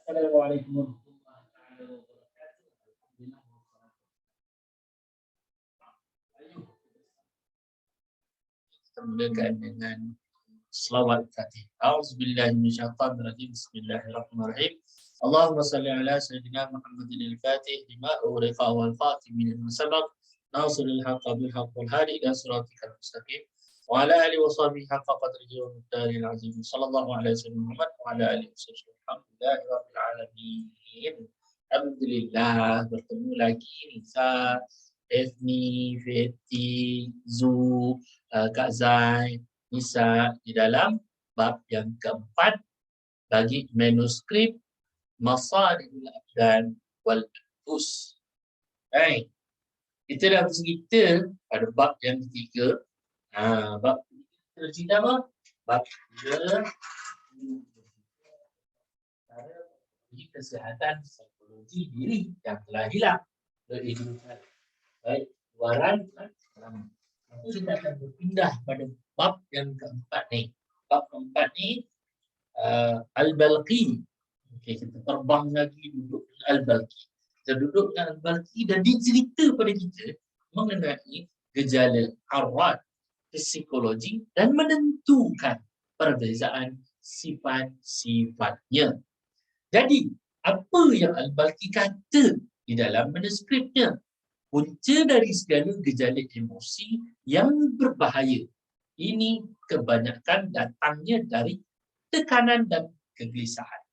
Assalamualaikum warahmatullahi wabarakatuh. Alhamdulillah. Kita mulakan dengan selawat Fatih. A'udzubillahi minasyaitonir rajim. Bismillahirrahmanirrahim. Allahumma salli ala sayyidina Muhammadin al-Fatih lima ughliqa wal khatim min sabaq. Nasiril haqqi bil haqqi wal hadi ila siratikal mustaqim. Wa ala alihi wa sahbihi haqqa qadrihi wa miqdaril azim. Sallallahu alaihi wasallam Muhammad wa ala alihi wasallam. Alhamdulillahi rabbil alamin. Alhamdulillah bertemu lagi Nisa, Efni, Feti, Zu, Kak Zai, Nisa di dalam bab yang keempat bagi manuskrip Masadirul Abdan wal Anfus. Baik, kita dah bercerita pada bab yang ketiga. Bab kita cerita apa? Bab ketiga kesihatan psikologi diri yang telah hilang. Baik, luaran. Kita akan berpindah pada bab yang keempat ni. Bab keempat ni Al-Balqi. Okey, kita terbang lagi duduk dengan Al-Balqi. Kita duduk dengan Al-Balqi dan dicerita pada kita mengenai gejala arat psikologi dan menentukan perbezaan sifat-sifatnya. Jadi, apa yang Al-Balqi kata di dalam manuskripnya? Punca dari segala gejala emosi yang berbahaya ini kebanyakan datangnya dari tekanan dan kegelisahan.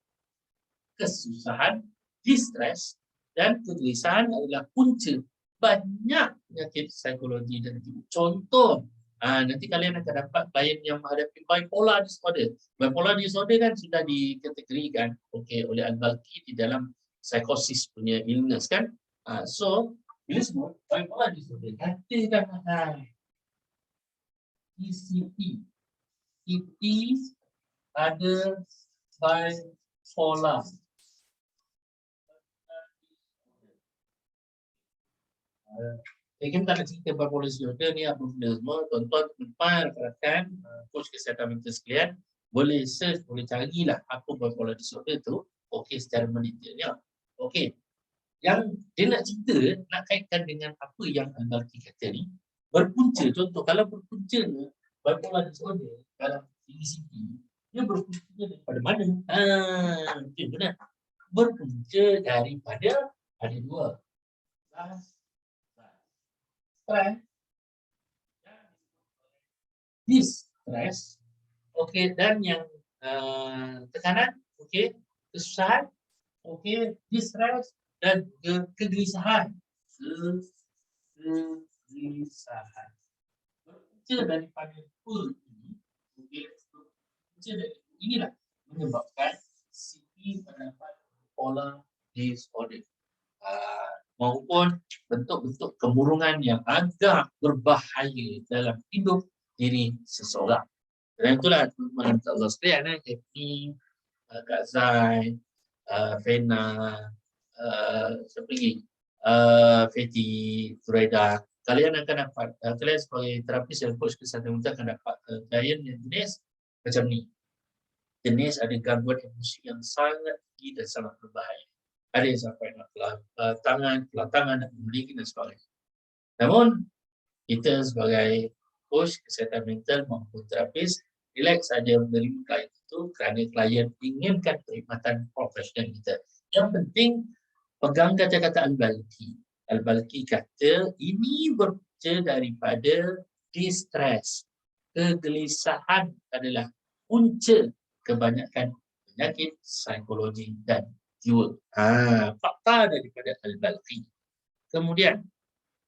Kesusahan, distres dan kegelisahan adalah punca banyak penyakit psikologi dan jiwa. Contoh, nanti kalian akan dapat klien yang menghadapi bipolar disorder. Bipolar disorder kan sudah dikategorikan oleh Al-Balqi di dalam psikosis punya illness kan. So, bila semua bipolar disorder, katakan ECT. It is ada bipolar. Kita tak nak cerita bipolar disorder ni apa benda semua. Tuan-tuan, rakan, coach kesihatan mental sekalian, boleh search, boleh carilah apa bipolar disorder tu. Okey, secara mendetailnya. Okey. Yang dia nak cerita, nak kaitkan dengan apa yang Al-Balqi kata ni, berpunca. Contoh, kalau berpuncanya bipolar disorder dalam ECT, dia berpunca daripada mana? Mungkin benar. Berpunca daripada ada dua. Stress, distress, okey, dan yang tekanan, okey, kesusahan, okey, distress dan kegelisahan. Kegelisahan. Berpunca daripada dua ini, okey, berpunca dari inilah menyebabkan sifat pendapat bipolar disorder. Maupun bentuk-bentuk kemurungan yang agak berbahaya dalam hidup diri seseorang. Dan itulah teman-teman Allah sekalian, Happy, Kak Zai, Fena, siapa lagi? Feti, Furaida. Kalian akan dapat, kalian sebagai terapis dan coach kesihatan mental akan dapat klien yang jenis macam ni. Jenis ada gangguan emosi yang sangat tinggi dan sangat berbahaya. Ada yang sampai nak pelantangan, nak memiliki dan sebagainya. Namun, kita sebagai coach kesihatan mental maupun terapis, relax saja menerima klien itu kerana klien inginkan perkhidmatan profesional kita. Yang penting, pegang kata-kata Al-Balqi. Al-Balqi kata, ini berpunca daripada distress. Kegelisahan adalah punca kebanyakan penyakit psikologi dan jiwa. Fakta daripada Al-Balqi. Kemudian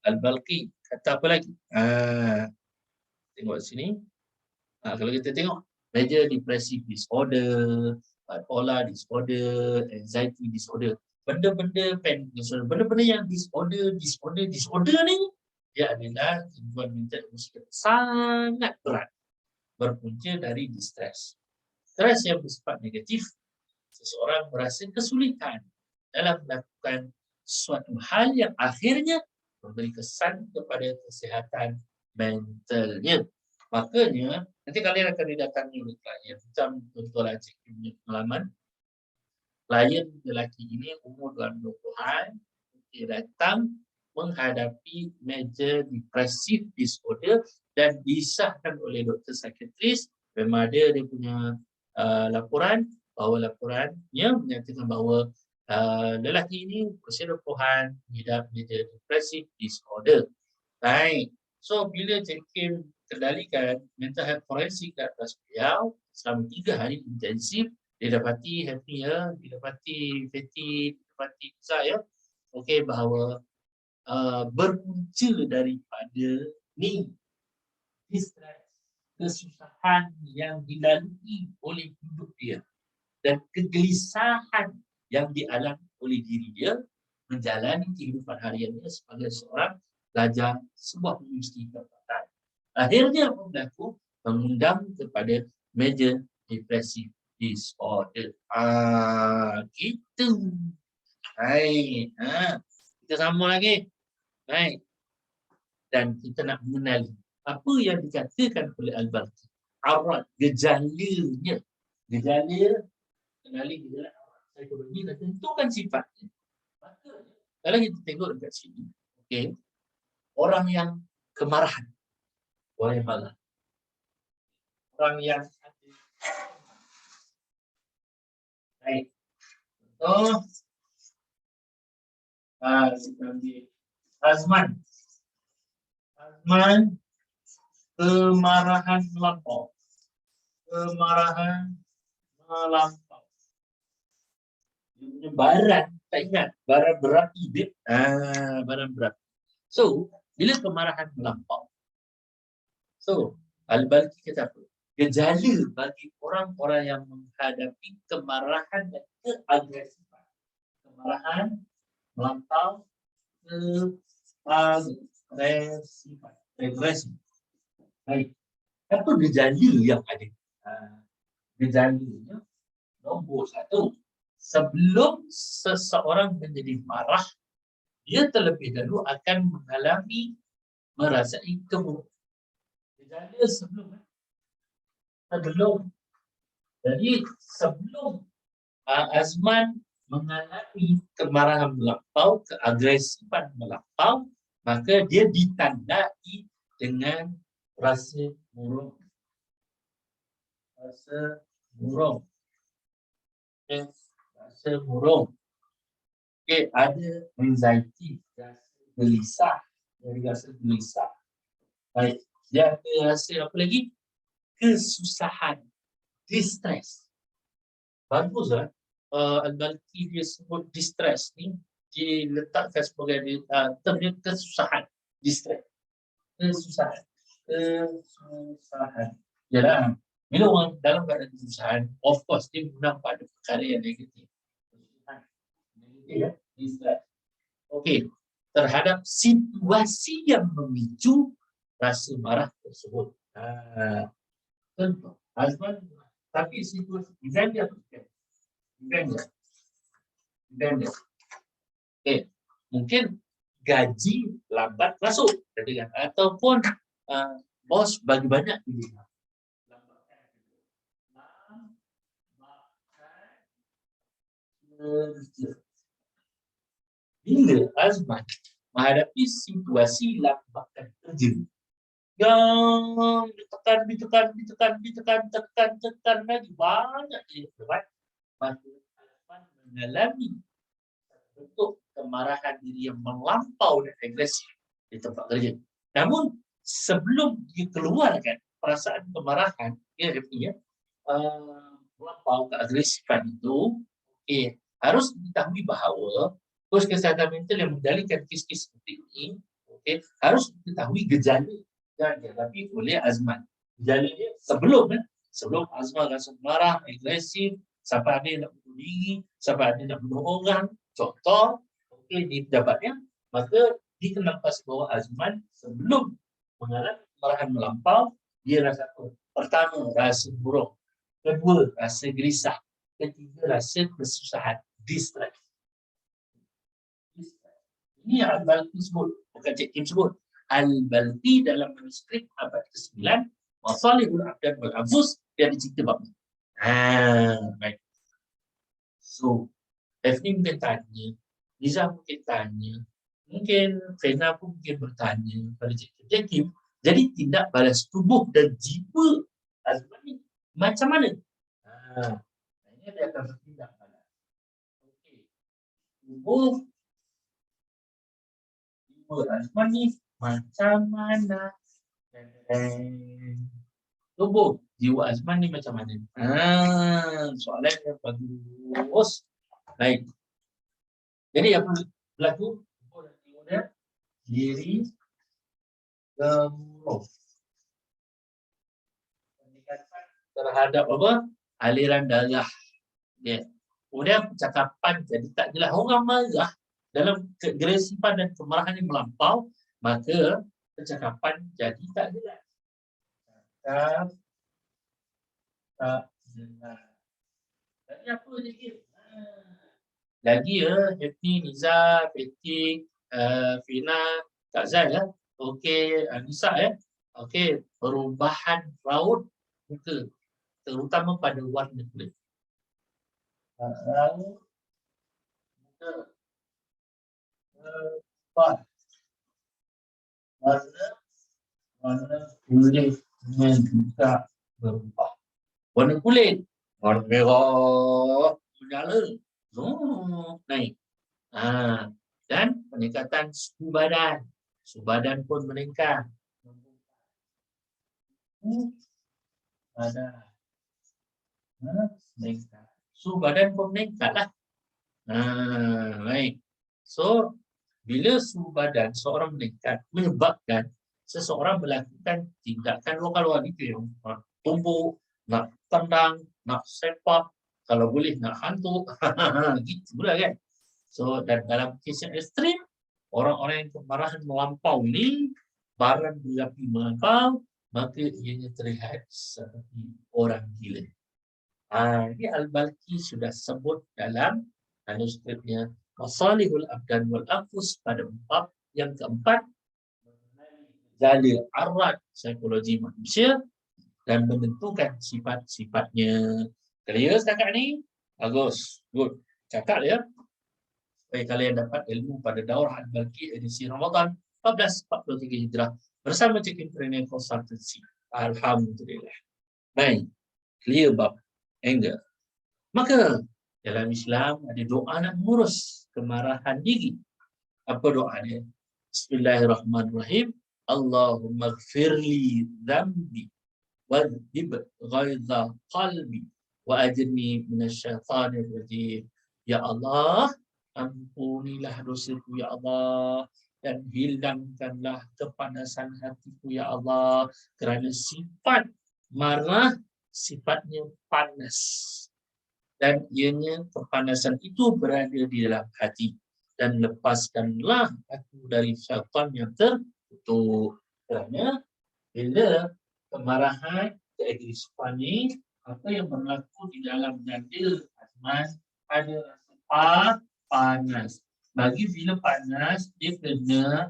Al-Balqi kata apa lagi? Tengok sini. Kalau kita tengok major depressive disorder, bipolar disorder, anxiety disorder, benda-benda panic disorder, benda-benda yang disorder ni, dia adalah gangguan mental emosi sangat berat, berpunca dari distress. Stres yang bersifat negatif, seseorang merasa kesulitan dalam melakukan suatu hal yang akhirnya memberi kesan kepada kesihatan mentalnya. Makanya, nanti kalian akan didatangi oleh klien. Macam contohlah cik punya pengalaman. klien lelaki ini umur dalam 20-an, datang menghadapi major depressive disorder dan disahkan oleh doktor psikiatris. Memang ada dia punya laporan, bahawa laporannya menyatakan bahawa lelaki ini berusia 20-an mengidap major depressive disorder. Baik. So bila JKIM kendalikan mental health forensik ke atas beliau selama 3 hari intensif, dia dapati happy ya, dia dapati Fatty, dia dapati saya, okey, bahawa berpunca daripada ni distress, kesusahan yang dilalui oleh hidup dia dan kegelisahan yang dialami oleh diri dia menjalani kehidupan hariannya sebagai seorang pelajar sebuah universiti tempatan. Akhirnya apa berlaku? Mengundang kepada major depressive disorder. Gitu. Baik. Kita sama lagi. Baik. Dan kita nak mengenali apa yang dikatakan oleh Al-Balqi. Arat, gejalanya. Gejala, kenali gejala arat psikologi dan tentukan sifatnya. Maka, kalau kita tengok dekat sini, okay, orang yang kemarahan, orang yang marah, orang yang baik. Kita ambil Azman. Azman, kemarahan melampau. Kemarahan melampau. Dia punya baran, tak ingat, baran berapi dia. Baran berapi. So, bila kemarahan melampau, so, Al-Balqi kata apa? Gejala bagi orang-orang yang menghadapi kemarahan dan keagresifan. Kemarahan melampau, keagresifan. Agresif. Baik. Apa gejala yang ada? Gejalanya nombor 1. Sebelum seseorang menjadi marah, dia terlebih dahulu akan mengalami merasai kemurungan. Gejala sebelum. Jadi sebelum Azman mengalami kemarahan melampau, keagresifan melampau, maka dia ditandai dengan rasa murung. Rasa murung. Rasa murung. Okay, ada anxiety, rasa gelisah. Rasa gelisah. Baik, dia ada rasa apa lagi? Kesusahan, distress. Bagus lah. Al-Balqi dia sebut distress ni diletakkan sebagai termnya kesusahan, distress. Kesusahan. Yalah, bila orang dalam keadaan kesusahan, of course dia guna pada perkara yang negatif. Negatif, distress. Okey, terhadap situasi yang memicu rasa marah tersebut. Contoh, Azman, tapi situasi event dia bukan. Event dia. Okay. Mungkin gaji lambat masuk, ataupun bos bagi banyak duit. Bila Azman menghadapi situasi lambatkan kerja yang ditekan lagi banyak dia dapat, maka Azman mengalami bentuk kemarahan diri yang melampau dan agresif di tempat kerja. Namun sebelum dikeluarkan perasaan kemarahan, melampau keagresifan itu, harus diketahui bahawa kos kesihatan mental yang mengendalikan kes-kes seperti ini, harus diketahui gejala yang dihadapi oleh Azman. Gejala dia sebelum Azman rasa marah, agresif, sampai ada nak bunuh diri, sampai ada nak bunuh orang, contoh, di pejabatnya, maka dikenapas bahawa Azman sebelum mengalami kemarahan melampau, dia rasa apa? Pertama, rasa buruk. Kedua, rasa gelisah. Ketiga, rasa kesusahan, distress. Ini yang Al-Balqi sebut, bukan Cik Kim sebut. Al-Balqi dalam manuskrip abad ke-9, Masalihul Abdan wal Anfus, dia ada cerita bab ni. Baik. So, Daphne mungkin tanya, Liza mungkin tanya, mungkin Fena pun mungkin bertanya pada Cik Kim. Jadi tindak balas tubuh dan jiwa Azman ni macam mana? Ini dia akan bertindak balas. Okey. Tubuh jiwa Azman ni macam mana? Tubuh jiwa Azman ni macam mana? Soalan yang bagus. Baik. Jadi apa berlaku? Tubuh dan jiwa dia diri gemuruh. Peningkatan terhadap apa? Aliran darah dia. Kemudian percakapan jadi tak jelas. Orang marah dalam keagresipan dan kemarahan yang melampau, maka percakapan jadi tak jelas. Tak jelas. Jadi apa lagi? Lagi Happy, Niza, Fetik, Fina, Kak Zai ya. Okey, Nisa ya. Okey, perubahan raut muka terutama pada warna kulit. Raut muka warna kulitnya juga berubah. Warna kulit, warna merah, menyala, naik. Dan peningkatan suhu badan. Suhu badan pun meningkat. Suhu badan pun meningkat lah. Baik. So, bila suhu badan seorang meningkat, menyebabkan seseorang melakukan tindakan luar itu yang tumbuk, nak tendang, nak sepak, kalau boleh nak hantuk, gitulah kan. So, dan dalam kes yang ekstrim, orang-orang yang kemarahan melampau ni, barang berapi melampau, maka ianya terlihat seperti orang gila. Ini Al-Balqi sudah sebut dalam manuskripnya Masalihul Abdan wal Anfus pada bab yang keempat, mengenali arat psikologi manusia dan menentukan sifat-sifatnya. Clear setakat ni? Bagus. Good. Cakap ya. Supaya kalian dapat ilmu pada daurah Al-Balqi edisi Ramadan 1443 Hijrah bersama Cik Imperial Consultancy. Alhamdulillah. Baik. Clear bab anger. Maka dalam Islam ada doa nak mengurus kemarahan diri. Apa doa dia? Bismillahirrahmanirrahim. Allahumma gfirli dhambi wadhib ghaidha qalbi wa ajirni minasyaitanir rajim. Ya Allah, ampunilah dosaku ya Allah dan hilangkanlah kepanasan hatiku ya Allah, kerana sifat marah sifatnya panas. Dan ianya kepanasan itu berada di dalam hati. Dan lepaskanlah aku dari syaitan yang terkutuk. Kerana bila kemarahan, keagresipan ini, apa yang berlaku di dalam dada Azman ada rasa panas. Bagi bila panas, dia kena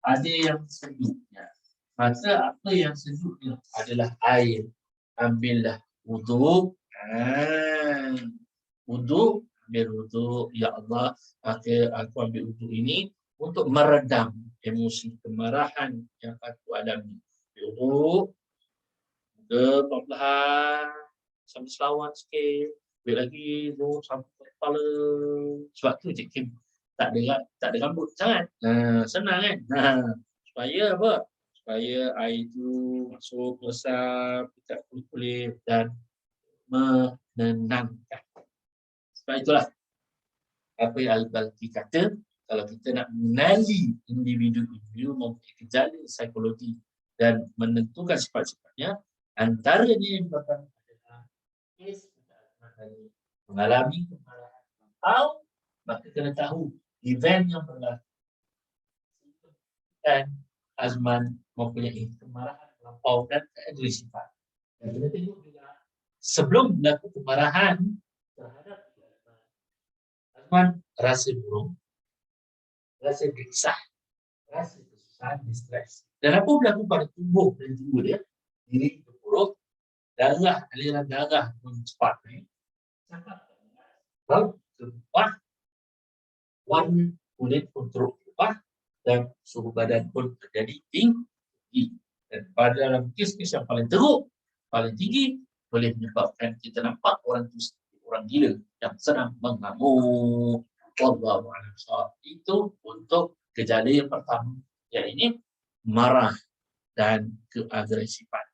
ada yang sejuknya. Maka apa yang sejuknya adalah air. Ambillah wuduk. Wuduk, ambil wuduk, ya Allah, maka aku ambil wuduk ini untuk meredam emosi kemarahan yang aku alami. Wuduk, perlahan, sambil selawat sikit, ambil lagi, wuduk sampai kepala. Sebab tu Cik Kim tak ada rambut sangat. Senang kan? Supaya apa? Supaya air itu masuk, resap, dekat kulit dan menenangkan. Sebab itulah apa yang Al-Balqi kata, kalau kita nak mengenali individu mempunyai gejala psikologi dan menentukan sifat-sifatnya, antaranya yang pertama adalah kes mengalami kemarahan atau maka kena tahu event yang berlaku dan Azman mempunyai kemarahan melampau dan keagresifan. Dan kita tengok juga sebelum berlaku kemarahan terhadap Azman rasa buruk, rasa gelisah, rasa kesusahan, stres. Dan apa berlaku pada tubuh dan jiwa dia? Diri terpuruk, darah, aliran darah pun cepat naik. Cakap ke bawah, wan kulit pun turun ke bawah, dan suhu badan pun terjadi tinggi. Dan pada dalam kes-kes yang paling teruk, paling tinggi, boleh menyebabkan kita nampak orang itu seperti orang gila yang sedang mengamuk. Wallahu a'lam bishawab. Itu untuk gejala yang pertama, yaitu marah dan keagresifan.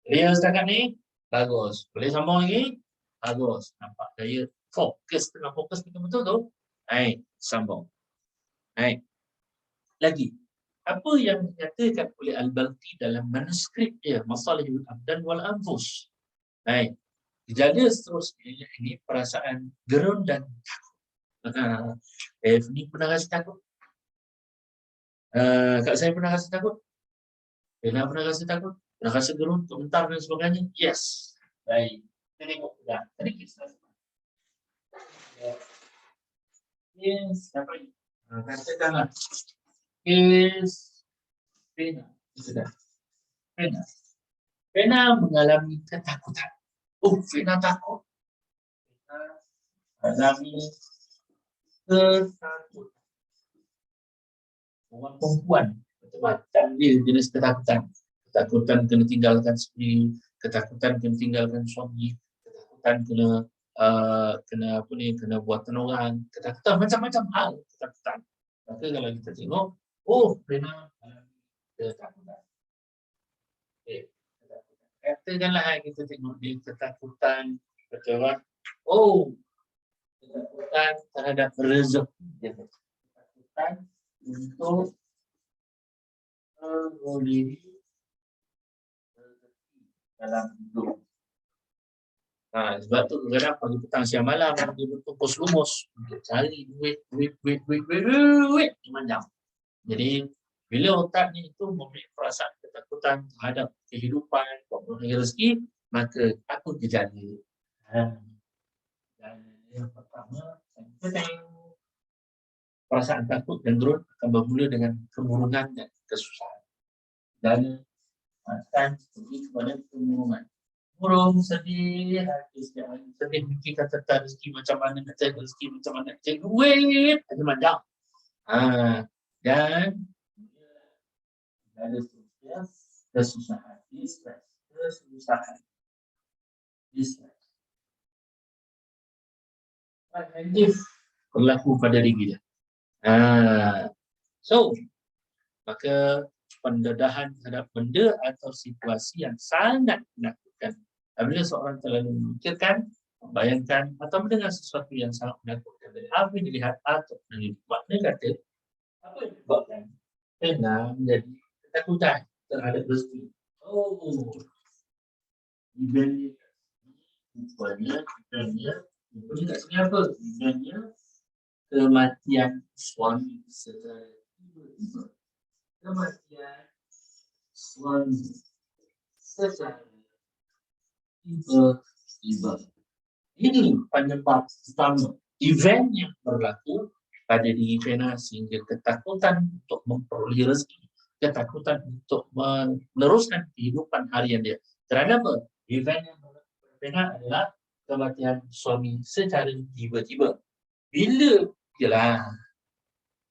Clear setakat ni? Bagus. Boleh sambung lagi? Bagus. Nampak gaya fokus, tengah fokus betul-betul tu. Hai, sambung. Hai. Lagi. Apa yang dinyatakan oleh Al-Balqi dalam manuskrip dia, Masalihul Abdan wal Anfus. Hai. Gejala seterusnya ini perasaan gerun dan takut. Ni pernah rasa takut? Kak saya pernah rasa takut? Pernah rasa takut? Pernah rasa gerun, komentar dan sebagainya? Yes. Baik. Kita tengok juga. Tadi kita yes. Apa ini? Katakanlah. Yes. Pena. Sudah. Pena. Pena mengalami ketakutan. Oh, Pena takut. Pena mengalami ketakutan. Orang perempuan macam-macam dia jenis ketakutan. Ketakutan kena tinggalkan isteri, ketakutan kena tinggalkan suami, ketakutan kena buatan orang, ketakutan macam-macam hal ketakutan. Maka kalau kita tengok, oh, Pena ketakutan. Okay, ketakutan. Katakanlah kita tengok dia ketakutan, betul kan? Oh, ketakutan terhadap rezeki. Ketakutan untuk mengulihi rezeki dalam hidup. Sebab tu kadang pagi petang siang malam dia bertumpus lumus untuk cari duit macam. Jadi bila otak ni itu memiliki perasaan ketakutan terhadap kehidupan, mempunyai rezeki, maka takut terjadi. Dan yang pertama, perasaan takut dan gerun akan bermula dengan kemurungan dan kesusahan. Dan akan pergi kepada kemurungan. Murung, sedih, hati sedih, fikirkan tentang rezeki macam mana nak cari rezeki, macam mana nak cari duit, macam-macam. Dan ada seterusnya, kesusahan, kesusahan. Preventif berlaku pada diri dia. So, maka pendedahan terhadap benda atau situasi yang sangat menakutkan. Apabila seorang terlalu memikirkan, membayangkan atau mendengar sesuatu yang sangat menakutkan dari apa yang dilihat atau dilihat, dia kata, apa yang menyebabkan Pena menjadi ketakutan terhadap rezeki? Oh, rupanya kat sini apa? Kematian suami secara tiba-tiba. Kematian suami secara tiba-tiba. Ini penyebab utama event yang berlaku pada diri Pena sehingga ketakutan untuk memperoleh rezeki, ketakutan untuk meneruskan kehidupan harian dia. Terhadap apa? Event yang berlaku pada Pena adalah kematian suami secara tiba-tiba. Bila ialah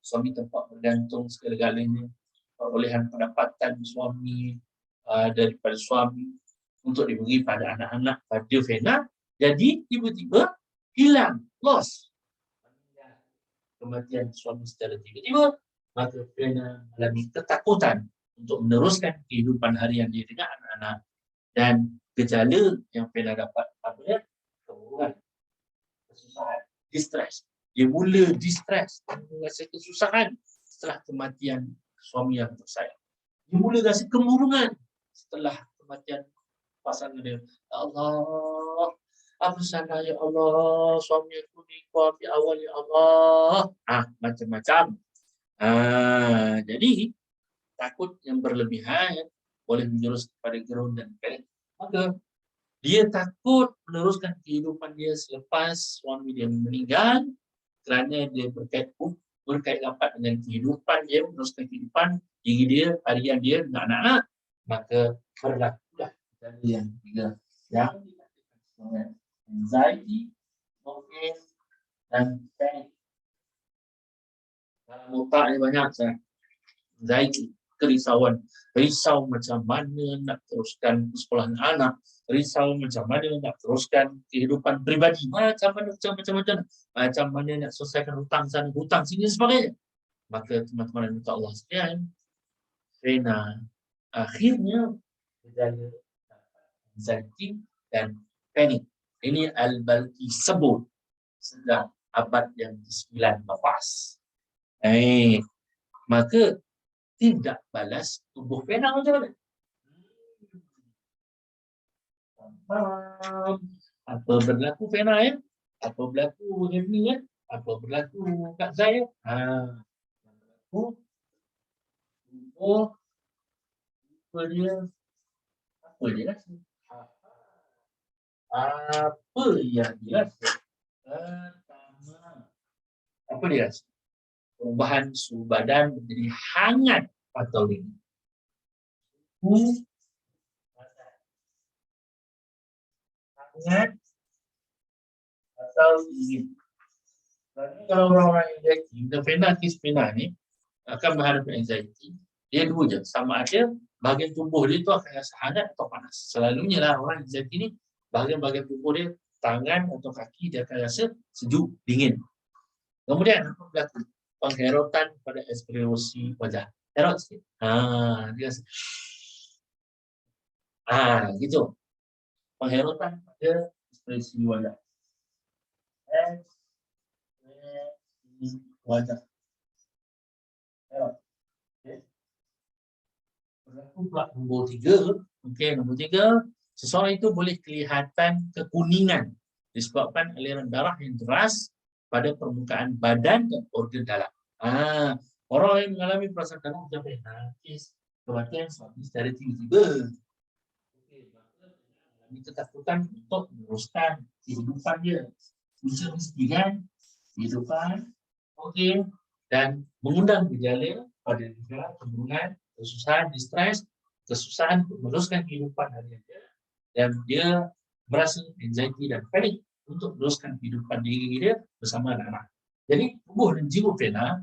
suami tempat bergantung segala-galanya, perolehan pendapatan suami daripada suami untuk diberi pada anak-anak pada Pena, jadi tiba-tiba hilang, lost. Kematian suami secara tiba-tiba, maka Pena mengalami ketakutan untuk meneruskan kehidupan harian dia dengan anak-anak. Dan gejala yang Pena dapat adalah kemurungan, kesusahan, distress. Dia mula distress, merasa kesusahan setelah kematian suami yang tersayang. Dia mula rasa kemurungan setelah kematian pasangan dia. Ya Allah, apa salah ya Allah, suami aku ni kau ambil awal ya Allah. Macam-macam. Jadi takut yang berlebihan boleh menjurus kepada gerun dan panik. Maka dia takut meneruskan kehidupan dia selepas suami dia meninggal kerana dia berkait rapat dengan kehidupan dia, meneruskan kehidupan diri dia, harian dia dengan anak-anak. Maka berlakulah yang tiga yang dikatakan anxiety, dan panic. Dalam otak ni banyak anxiety, kerisauan. Risau macam mana nak teruskan sekolahan anak, risau macam mana nak teruskan kehidupan peribadi, macam mana nak selesaikan hutang sana, hutang sini dan sebagainya. Maka teman-teman minta Allah sekalian, Rena akhirnya berjaya anxiety dan panik. Ini Al-Balqi sebut sedang abad yang ke-9 lepas. Maka tidak balas tubuh Rena macam mana? Apa berlaku Rena ya? Apa berlaku Revni ya? Apa berlaku Kak Zai ya? Apa dia rasa? Apa yang dia rasa? Pertama, apa dia rasa? Perubahan suhu badan menjadi hangat atau dingin. Hangat atau dingin. Kalau orang-orang anxiety, Fena ni akan menghadapi anxiety, dia dua je, sama ada bahagian tubuh dia tu akan rasa hangat atau panas. Selalunya lah orang anxiety ni, bahagian-bahagian tubuh dia, tangan atau kaki dia akan rasa sejuk, dingin. Kemudian apa berlaku? Pengherotan pada ekspresi wajah. Herot sikit. Dia rasa. Gitu. Pengherotan pada ekspresi wajah. Ekspresi wajah. Herot. Okay. Berlaku pula nombor 3. Okey, nombor 3. Seseorang itu boleh kelihatan kekuningan disebabkan aliran darah yang deras pada permukaan badan dan organ dalam. Orang yang mengalami perasaan dalam macam nangis, kematian suami secara tiba-tiba. Mengalami ketakutan untuk meneruskan kehidupan dia. Bisa-bisa kehidupan. Okey. Dan mengundang gejala pada negara, kemurungan, kesusahan, distres, kesusahan untuk meneruskan kehidupan harian dia. Dan dia merasa anxiety dan panik untuk meneruskan kehidupan diri dia bersama anak-anak. Jadi tubuh dan jiwa Fena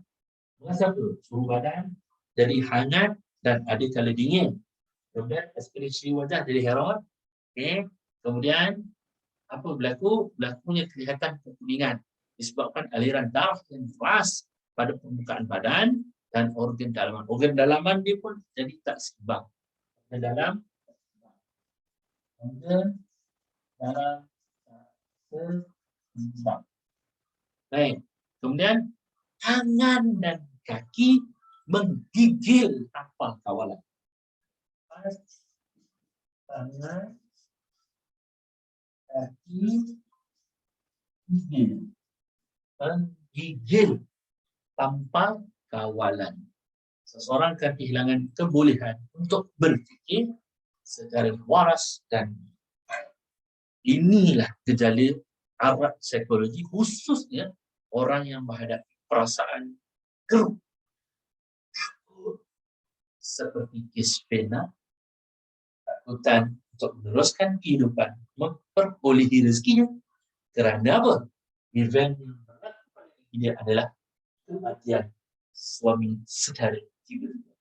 merasa apa? Suhu badan jadi hangat dan ada kala dingin. Kemudian ekspresi wajah jadi herot. Okay. Kemudian apa berlaku? Berlakunya kelihatan kekuningan disebabkan aliran darah yang deras pada permukaan badan dan organ dalaman. Organ dalaman dia pun jadi tak seimbang. Organ dalam baik. Kemudian tangan dan kaki menggigil tanpa kawalan. Tangan, kaki, menggigil tanpa kawalan. Seseorang akan kehilangan kebolehan untuk berfikir secara waras dan inilah gejala arat psikologi, khususnya orang yang menghadapi perasaan keruh, takut, seperti kes Fena, takutan untuk meneruskan kehidupan, memperolehi rezekinya. Kerana apa? Event yang berat ini adalah kematian suami secara tiba-tiba.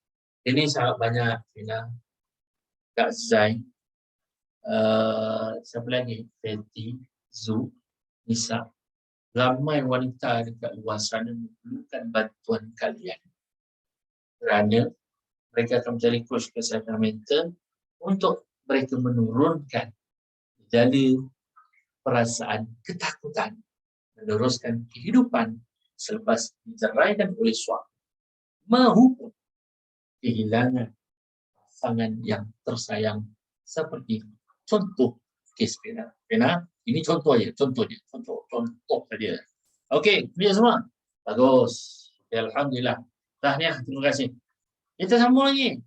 Ini sangat banyak Fena, Kak Zai, siapa lagi? Fenty, Zu, Nisa. Ramai wanita dekat luar sana memerlukan bantuan kalian. Kerana mereka akan mencari coach kesihatan mental untuk mereka menurunkan gejala perasaan ketakutan meneruskan kehidupan selepas diceraikan oleh suami maupun kehilangan pasangan yang tersayang seperti contoh kes Fena. Ini contoh aja, contoh saja. Okey, punya semua. Bagus. Okay, alhamdulillah. Tahniah, terima kasih. Kita sambung lagi.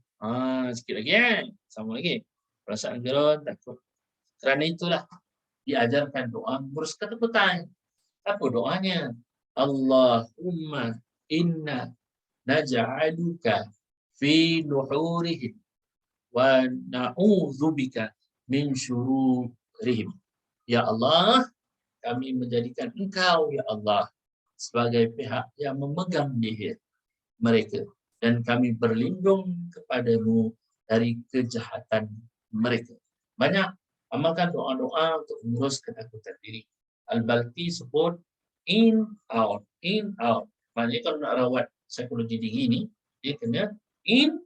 Sikit lagi sambung lagi. Perasaan gerun, takut. Kerana itulah diajarkan doa mengurus ketakutan. Apa doanya? Allahumma inna naj'aluka fi nuhurihim wa na'udzubika min syururihim. Ya Allah, kami menjadikan Engkau ya Allah sebagai pihak yang memegang leher mereka, dan kami berlindung kepadamu dari kejahatan mereka. Banyak amalkan doa-doa untuk mengurus ketakutan diri. Al-Balqi sebut in out, in out. Maknanya kalau nak rawat psikologi diri ni, dia kena in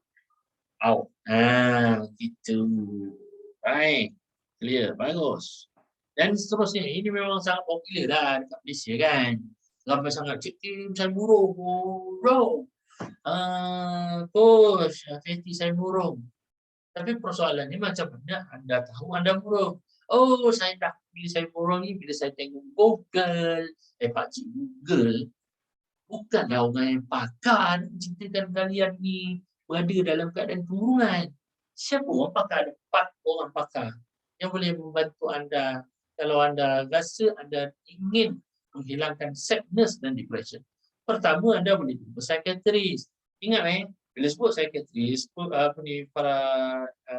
out. Gitu. Baik. Clear. Bagus. Dan seterusnya, ini memang sangat popular dah dekat Malaysia kan. Ramai sangat, Cik Tim, saya burung. Coach, hati-hati saya burung. Tapi persoalannya macam mana anda tahu anda burung? Oh, saya dah bila saya burung ni, bila saya tengok Google, pakcik Google, bukanlah orang yang pakar menceritakan kalian ni berada dalam keadaan kemurungan. Siapa orang pakar? Ada 4 orang pakar yang boleh membantu anda kalau anda rasa anda ingin menghilangkan sadness dan depression. Pertama, anda boleh jumpa psikiatris. Ingat bila sebut psikiatris, para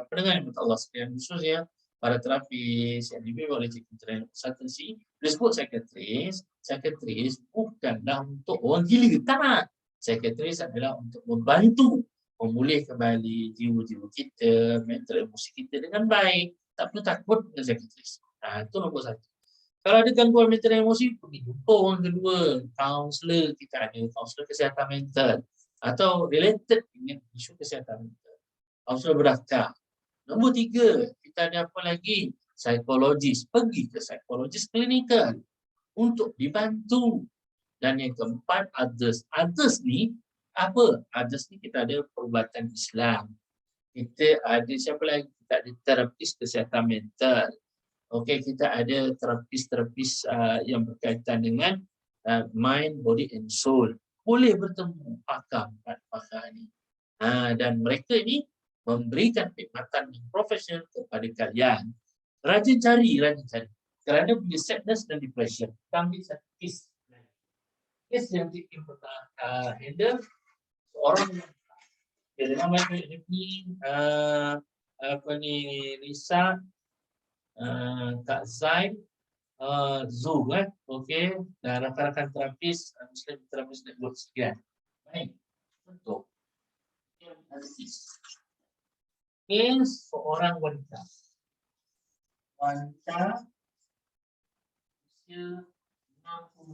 pendengar yang Allah sekalian, khususnya para terapis yang dibimbing oleh cikgu konsultansi, bila sebut psikiatris bukanlah untuk orang gila, tak. Psikiatris adalah untuk membantu memulih kembali jiwa-jiwa kita, mental emosi kita dengan baik. Tak perlu takut dengan psikiatris. Itu nombor 1. Kalau ada gangguan mental emosi, pergi jumpa orang kedua, kaunselor. Kita ada kaunselor kesihatan mental atau related dengan isu kesihatan mental. Kaunselor berdaftar. Nombor 3, kita ada apa lagi? Psikologis. Pergi ke psikologis klinikal untuk dibantu. Dan yang keempat, others. Others ni apa? Others ni kita ada perubatan Islam. Kita ada siapa lagi? Kita ada terapis kesihatan mental. Okey, kita ada terapis-terapis yang berkaitan dengan mind, body and soul. Boleh bertemu pakar ni. Dan mereka ni memberikan khidmatan yang profesional kepada kalian. Rajin cari. Kerana punya sadness dan depression. Kita ambil satu kes. Kes yang kita handle seorang yang nama ni Lisa, Kak Zain, Zoom okey, dan rakan-rakan terapis Muslim Terapis Network sekian. Baik, untuk kes seorang wanita usia 60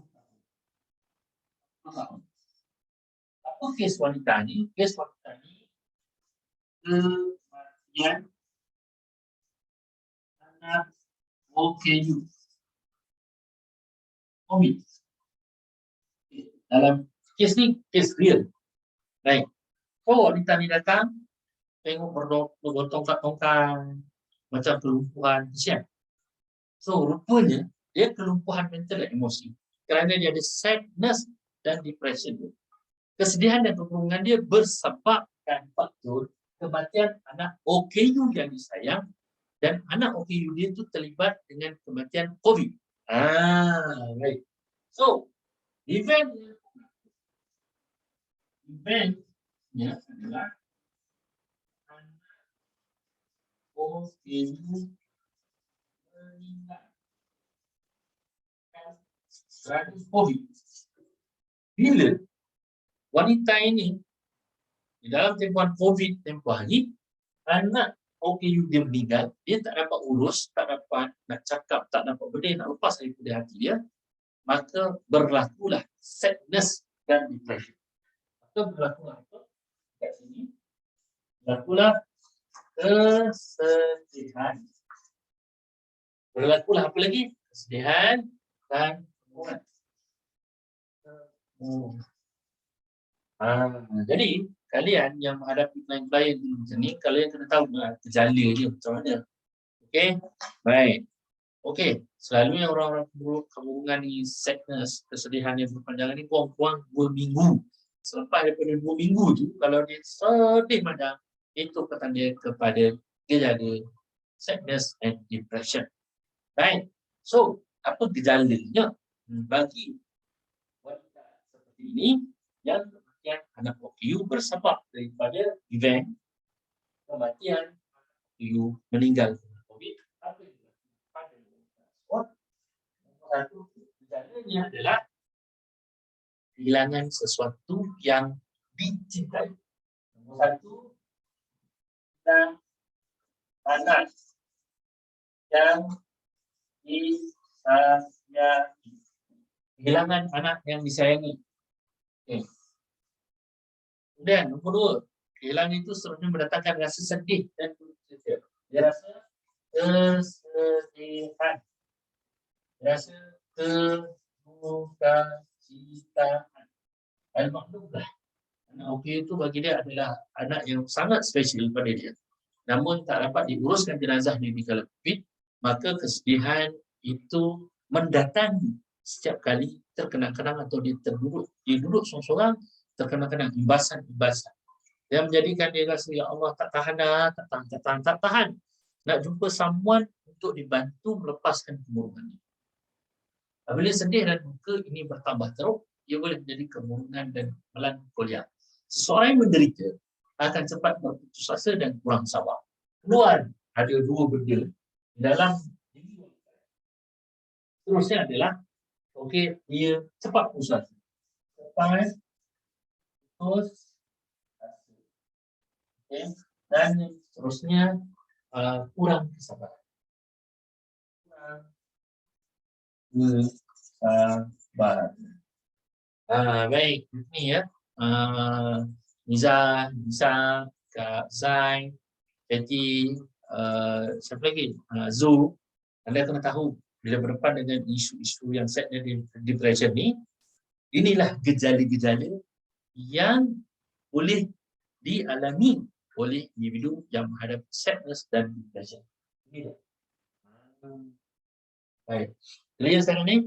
tahun. Apa kes wanita ni? Kes wanita ni kematian anak OKU COVID. Dalam kes ni, kes real. Baik. Wanita ni datang, tengok bertongkar-tongkar, macam kelumpuhan, kesian. So, rupanya, dia kelumpuhan mental dan emosi. Kerana dia ada sadness dan depression. Kesedihan dan kemurungan dia bersebabkan faktor kematian anak OKU yang disayang, dan anak OKU dia tu terlibat dengan kematian COVID. Right. So, eventnya adalah anak OKU meninggal kerana COVID. Bila wanita ini di dalam tempohan COVID tempoh hari, anak OKU dia meninggal, dia tak dapat urus, tak dapat nak cakap, tak dapat benda nak lepas daripada hati dia, maka berlakulah sadness dan depression. Maka berlakulah apa? Kat sini, berlakulah kesedihan. Berlakulah apa lagi? Kesedihan dan kemurungan. Jadi kalian yang menghadapi klien-klien macam ni, kalian kena tahu gejala dia macam mana. Okey, baik. Okey, selalunya orang-orang kemurungan ni, sadness, kesedihan yang berpanjangan ni kurang-kurang 2 minggu. Selepas daripada 2 minggu tu, kalau dia sedih macam itu petanda kepada gejala sadness and depression. Baik. So, apa gejalanya bagi wanita seperti ini yang kematian anak OKU bersebab daripada event kematian OKU meninggal karena COVID? Apa yang dilakukan pada wanita tersebut? Nombor satu gejalanya adalah kehilangan sesuatu yang dicintai. Nombor satu, dan anak yang disayangi. Kehilangan anak yang disayangi. Okay. Kemudian nombor dua, kehilangan itu sebenarnya mendatangkan rasa sedih dan bersedih. Dia rasa kesedihan, rasa kedukacitaan. Al-Maklumlah. Anak Okey itu bagi dia adalah anak yang sangat spesial pada dia. Namun tak dapat diuruskan jenazah di kala Covid, maka kesedihan itu mendatangi setiap kali terkenang-kenang atau dia duduk seorang-seorang, terkenang-kenang imbasan-imbasan. Yang menjadikan dia rasa, ya Allah, tak tahan. Nak jumpa someone untuk dibantu melepaskan kemurungan. Apabila sedih dan duka ini bertambah teruk, ia boleh menjadi kemurungan dan melankolia. Seseorang yang menderita akan cepat berputus asa dan kurang sabar. Keluar ada dua benda dalam diri wanita. Terusnya adalah, okey, dia cepat putus asa. Cepat putus asa. Okay. Dan terusnya kurang kesabaran. Baik, ini ya. Niza, Kak Zai, Betty, siapa lagi? Zul. Anda kena tahu, bila berdepan dengan isu-isu yang sadness dan depression ni, inilah gejala-gejala yang boleh dialami oleh individu yang menghadapi sadness dan depression. Ini dah. Baik. Clear sekarang ni?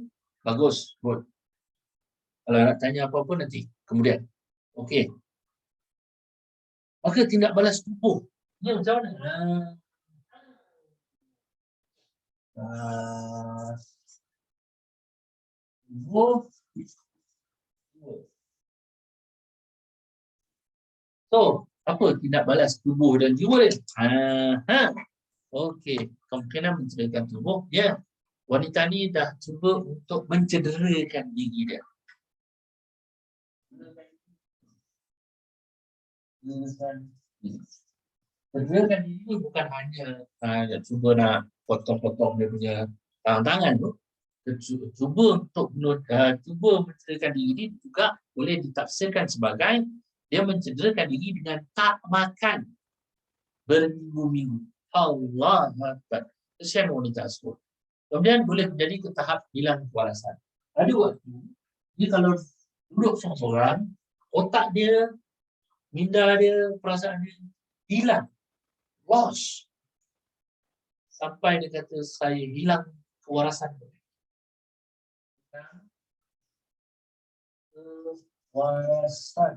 Bagus. Good. Kalau nak tanya apa-apa nanti. Kemudian. Okey. Maka tindak balas tubuh. Ini macam mana? Tubuh. So, apa tindak balas tubuh dan jiwa dia? Okey. Kemungkinan mencederakan tubuh. Ya. Wanita ni dah cuba untuk mencederakan diri dia. Cederakan diri ni bukan hanya cuba nak potong-potong dia punya tangan tu. Cuba untuk cuba mencederakan diri ni juga boleh ditafsirkan sebagai dia mencederakan diri dengan tak makan berminggu-minggu. Allah Akbar. Kesian wanita tersebut. Kemudian boleh menjadi ke tahap hilang kewarasan. Ada waktu, dia kalau duduk seorang-seorang, otak dia, minda dia, perasaan dia hilang. Lost. Sampai dia kata, saya hilang kewarasan. Kewarasan.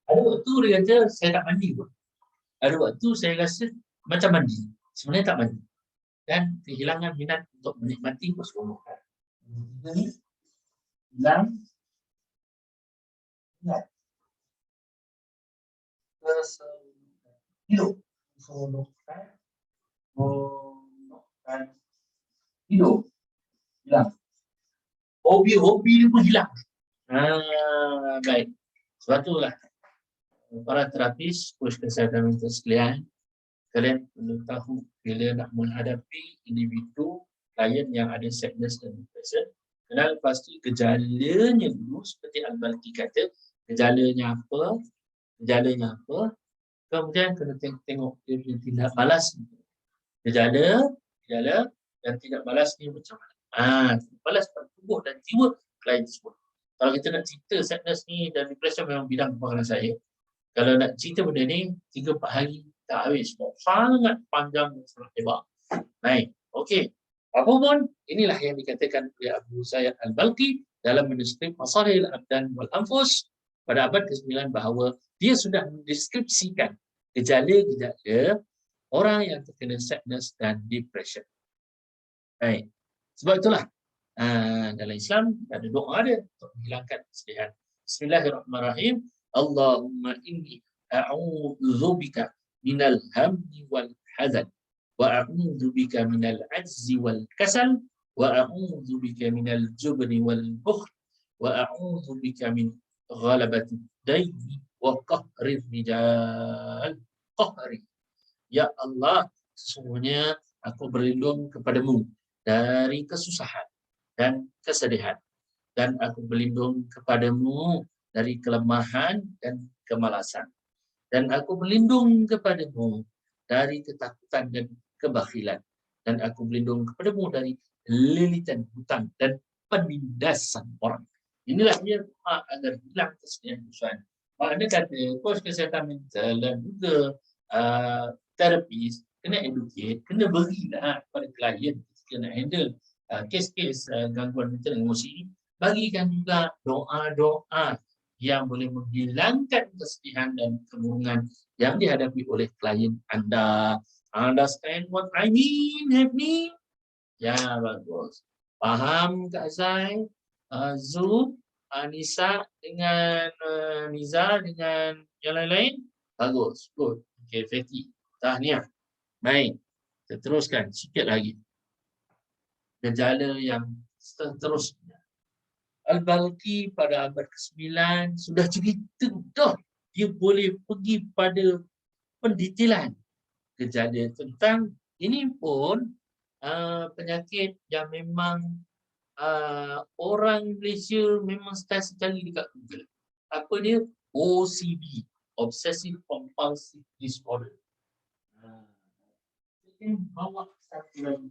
Ada waktu dia kata, saya tak mandi pun. Ada waktu saya rasa macam mandi. Sebenarnya tak mandi. Dan kehilangan minat untuk menikmati keseluruhan. Hilang minat. Hidup. Hidup. Hilang. Hobi dia pun hilang. Baik. Sebab itulah para terapis, coach kesihatan mental sekalian, kalian perlu tahu bila nak menghadapi individu klien yang ada sadness dan depression, kenal pasti gejalanya dulu, seperti Al-Balqi kata, gejalanya apa, kemudian kena tengok dia punya tindak balas. Gejala dan tindak balas ni macam mana? Balas pada tubuh dan jiwa klien tersebut. Kalau kita nak cerita sadness ni dan depression memang bidang kepakaran saya. Kalau nak cerita benda ni, 3-4 hari tak habis. Sangat panjang dan sangat hebat. Baik, okey. Apapun, inilah yang dikatakan oleh Abu Zaid Al-Balqi dalam manuskrip Masalihil Abdan wal Anfus pada abad ke-9 bahawa dia sudah mendeskripsikan gejala-gejala orang yang terkena sadness dan depression. Baik. Sebab itulah dalam Islam ada doa dia untuk menghilangkan kesedihan. Bismillahirrahmanirrahim. Allahumma inni a'udzubika minal hammi wal hazan wa a'udzu bika minal ajzi wal kasal, wa a'udzu bika minal jubni wal bukhl, wa a'udzu bika min ghalabati daini wa qahri rijal. Qahri. Ya Allah, sesungguhnya aku berlindung kepadamu dari kesusahan dan kesedihan, dan aku berlindung kepadamu dari kelemahan dan kemalasan, dan aku berlindung kepadamu dari ketakutan dan kebakhilan, dan aku berlindung kepadamu dari lilitan hutang dan penindasan orang. Inilah dia doa agar hilang kesedihan. Maknanya kata coach kesihatan mental dan juga terapis kena educate, kena berilah kepada klien kena handle kes-kes gangguan mental emosi, bagikan juga doa-doa yang boleh menghilangkan kesedihan dan kemurungan yang dihadapi oleh klien anda. Understand what I mean, Hapni? Ya, bagus. Faham Kak Zai? Zul, Nisa dengan Niza dengan yang lain-lain? Bagus, good. Okay, Fatih. Tahniah. Baik, kita teruskan sikit lagi. Gejala yang seterusnya. Al-Balqi pada abad ke-9 sudah cerita dah. Dia boleh pergi pada pendetailan gejala tentang ini pun penyakit yang memang orang Malaysia memang start sekali dekat Google. Apa dia? OCD, Obsessive Compulsive Disorder. Ini bawa satu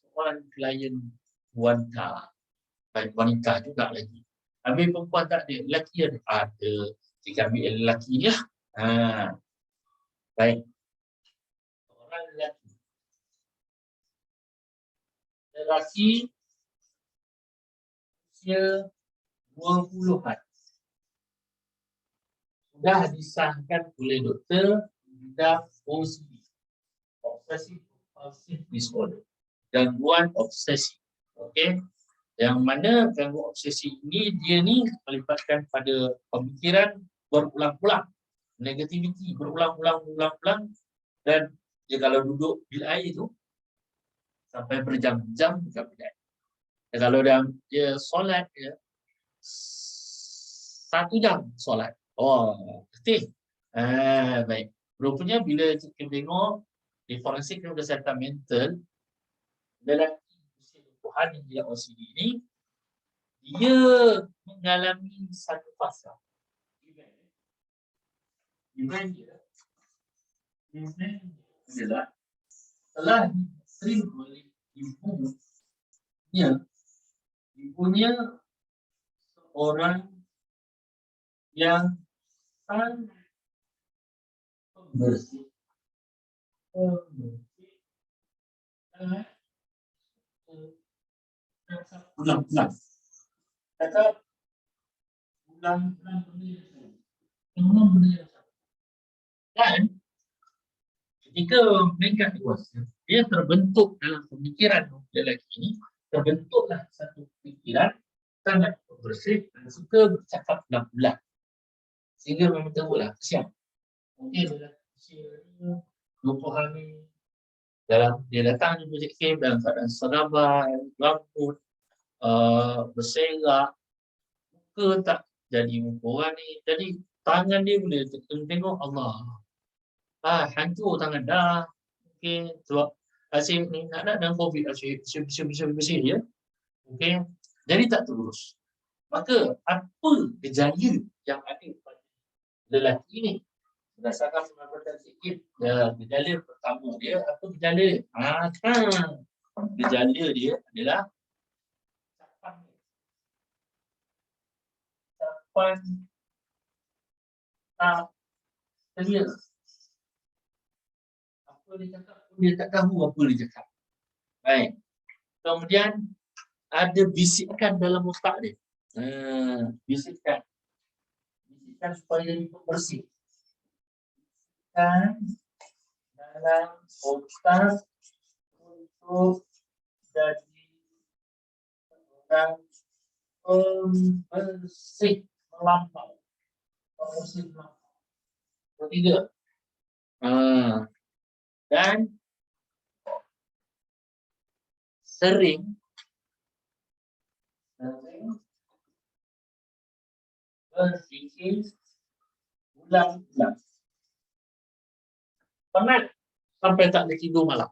seorang klien wanita, baik wanita juga lagi. Habis perempuan tak ada, lelaki ada. Ada. Jika ambil lelaki ni lah. Baik. Orang lelaki. Lelaki usia 20-an. Sudah disahkan oleh doktor mengidap OCD, Obsessive Compulsive Disorder, gangguan obsesi. Okey, yang mana gangguan obsesi ini dia ni melibatkan pada pemikiran berulang-ulang, negativity berulang-ulang, dan dia kalau duduk bilik air tu sampai berjam-jam dekat bilik air. Dan kalau dia solat dia 1 jam solat. Oh, pasti. Baik. Rupanya bila kita tengok di forensik kesihatan mental, lelaki usia 20-an yang dia OCD ni, dia mengalami satu fasa. Event dia adalah telah diterima oleh ibunya seorang yang sangat bersih, ulang-ulang, kata ulang-ulang benda. Dan ketika meningkat dewasa, dia terbentuk dalam pemikiran lelaki ini, terbentuklah satu pikiran sangat bersih dan suka bercakap bulan-bulan. Sehingga memang tahulah, kesian. Mungkin dalam usia 20-an ni, dia datang di projek camp dalam keadaan segabai, rambut, berserak, muka tak jadi muka orang ni. Jadi tangan dia boleh tengok Allah. Hancur tangan dah. Okey, sebab asyik ni nak dalam COVID asyik bersih dia. Okey. Jadi tak terurus. Maka apa gejala yang ada pada lelaki ni? Berdasarkan pengamatan sikit, gejala pertama dia apa gejala? Gejala dia adalah capan tak clear. Apa dia cakap? Dia tak tahu apa dia cakap. Baik. Kemudian ada bisikan dalam otak dia. Bisikan supaya dia bersih. Dan dalam otak untuk jadi orang pembersih melampau. Ketiga, dan sering berfikir ulang-ulang. Penat sampai tak boleh tidur malam.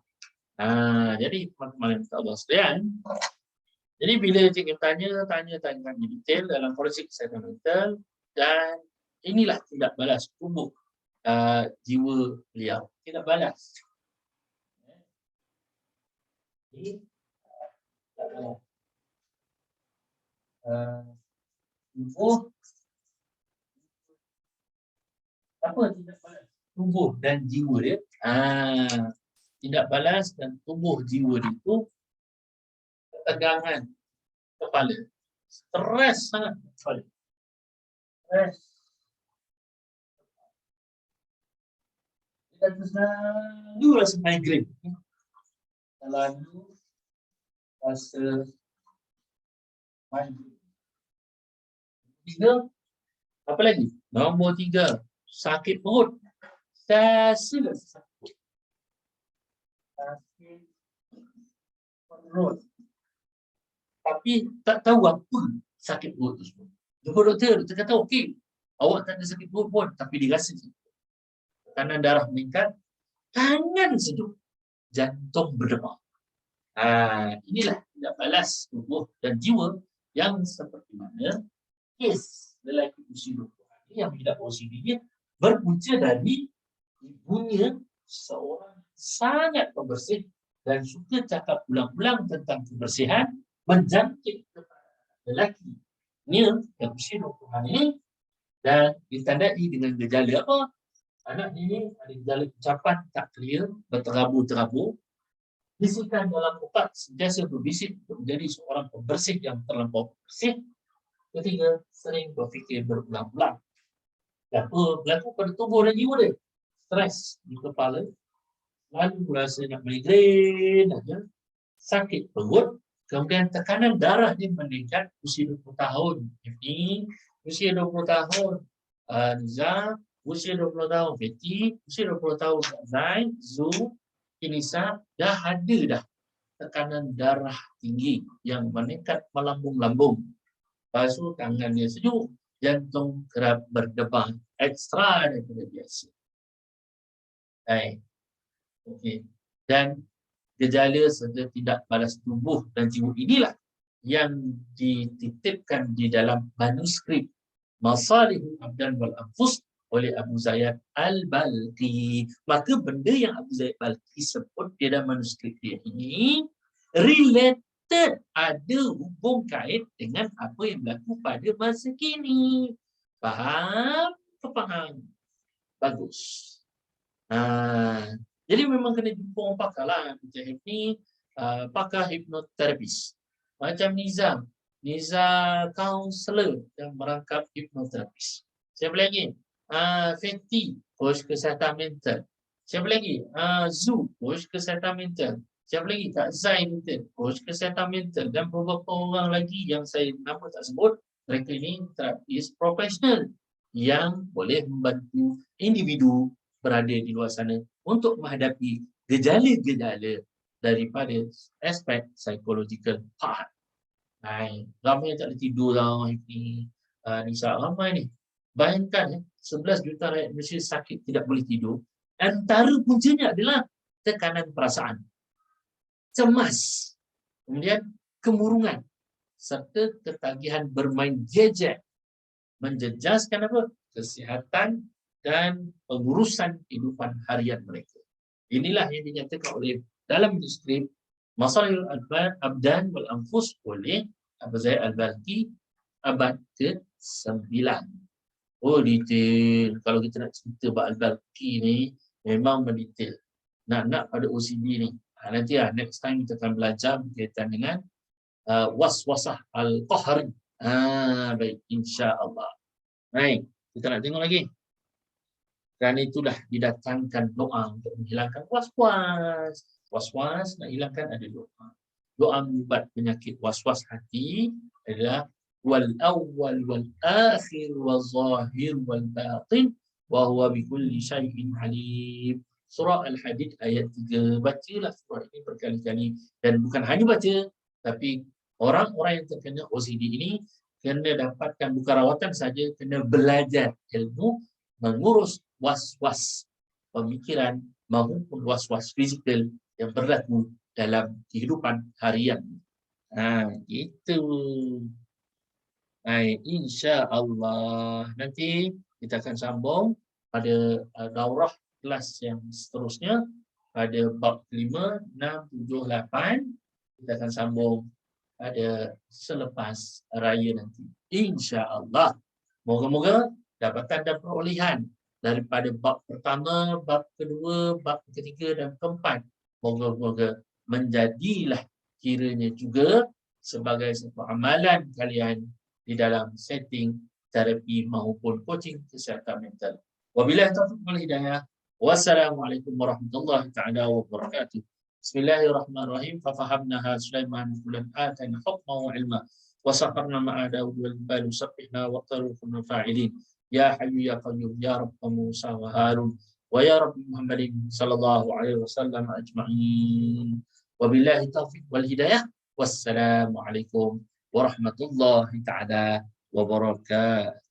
Jadi teman-teman Allah sekalian, jadi bila cikgu tanya detail dalam forensik kesihatan mental, dan inilah tidak balas tubuh jiwa beliau, tidak balas. Ini tubuh apa tidak balas? Tubuh dan jiwa dia tidak balas, dan tubuh jiwa dia itu ketegangan kepala, stres sangat kepala, stres. Kita selalu rasa migraine, selalu rasa migraine. Tiga, apa lagi? Nombor 3, sakit perut. Sakit perut. Tapi tak tahu apa sakit perut itu semua. Jumpa doktor kata okey, awak tak ada sakit perut pun, tapi dirasa tekanan darah meningkat, tangan sejuk, jantung berdebar. Inilah tidak balas tubuh dan jiwa yang seperti mana kes lelaki usia 20 hari yang mengidap OCD dia berpunca dari ibunya seorang sangat pembersih dan suka cakap ulang-ulang tentang kebersihan, menjangkit kepada lelaki yang usia 20 hari dan ditandai dengan gejala apa? Anak ini ada gejala ucapan tak clear, berterabur-terabur, bisikan dalam otak sentiasa berbisik untuk menjadi seorang pembersih yang terlampau bersih. Ketiga, sering berfikir berulang-ulang. Apa berlaku pada tubuh dan jiwa dia? Stres di kepala, lalu rasa nak migrain aja, sakit perut, kemudian tekanan darah dia meningkat usia 20 tahun. Ini usia 20 tahun Niza, usia 20 tahun Betty, usia 20 tahun Zain, Zu, Inisa, dah ada dah tekanan darah tinggi yang meningkat melambung-lambung. Lepas tu tangan dia sejuk, jantung kerap berdebar ekstra daripada biasa. Okay. Dan gejala serta tidak balas tubuh dan jiwa inilah yang dititipkan di dalam manuskrip Masalihul Abdan wal Anfus oleh Abu Zaid Al-Balqi. Maka benda yang Abu Zaid Al-Balqi sebut di dalam manuskrip dia ini related, ada hubung kait dengan apa yang berlaku pada masa kini. Faham? Faham? Bagus. Jadi memang kena jumpa orang pakar lah. Macam ni, pakar hipnoterapis. Macam Niza kaunselor yang merangkap hipnoterapis. Siapa lagi? Feti, coach kesihatan mental. Siapa lagi? Zu, coach kesihatan mental. Siapa lagi? Kak Zain, coach kesihatan mental. Dan beberapa orang lagi yang saya nama tak sebut. Mereka ini terapis profesional yang boleh membantu individu berada di luar sana untuk menghadapi gejala-gejala daripada aspek psychological part. Ramai yang tak boleh tidur lah ni. Nisa ramai ni. Bayangkan 11 juta rakyat Malaysia sakit tidak boleh tidur. Antara puncanya adalah tekanan perasaan, cemas, kemudian kemurungan, serta ketagihan bermain gadget, menjejaskan apa? Kesihatan dan pengurusan kehidupan harian mereka. Inilah yang dinyatakan oleh dalam manuskrip Masalihul Abdan wal Anfus oleh Abu Zaid Al-Balqi abad ke-9. Oh, detail. Kalau kita nak cerita Abu Al-Balqi ni memang mendetail. Nak pada OCD ni. Nanti next time kita akan belajar berkaitan dengan waswasah al-qahri. Baik, insya-Allah. Baik, kita nak tengok lagi. Kerana itulah didatangkan doa untuk menghilangkan was-was. Was-was nak hilangkan ada doa. Doa mengubat penyakit was-was hati adalah wal awwal wal akhir wal zahir wal batin wa huwa bi kulli syai'in alim. surah Al-Hadid ayat 3. Bacalah surah ini berkali-kali. Dan bukan hanya baca, tapi orang-orang yang terkena OCD ini kena dapatkan bukan rawatan saja, kena belajar ilmu mengurus was-was pemikiran maupun was-was fizikal yang berlaku dalam kehidupan harian. Itu. Insya-Allah nanti kita akan sambung pada daurah kelas yang seterusnya pada bab 5, 6, 7, 8. Kita akan sambung pada selepas raya nanti. Insya-Allah. Moga-moga dapatan dan perolehan daripada bab pertama, bab kedua, bab ketiga dan keempat. Moga-moga menjadilah kiranya juga sebagai satu amalan kalian di dalam setting terapi maupun coaching kesihatan mental. Wabillahi taufiq wal hidayah. Wassalamualaikum warahmatullahi taala wabarakatuh. Bismillahirrahmanirrahim. Fafahamnaha Sulaiman kulan atana hukma wa ilma. Wasakharna ma'a Daud wal jibali yusabbihna wa tarukum fa'ilin. Ya Hayyu ya Qayyum ya Rabb Musa wa Harun wa ya Rabb Muhammadin sallallahu alaihi wasallam ajma'in. Wabillahi taufiq wal hidayah. Wassalamualaikum warahmatullahi taala wabarakatuh.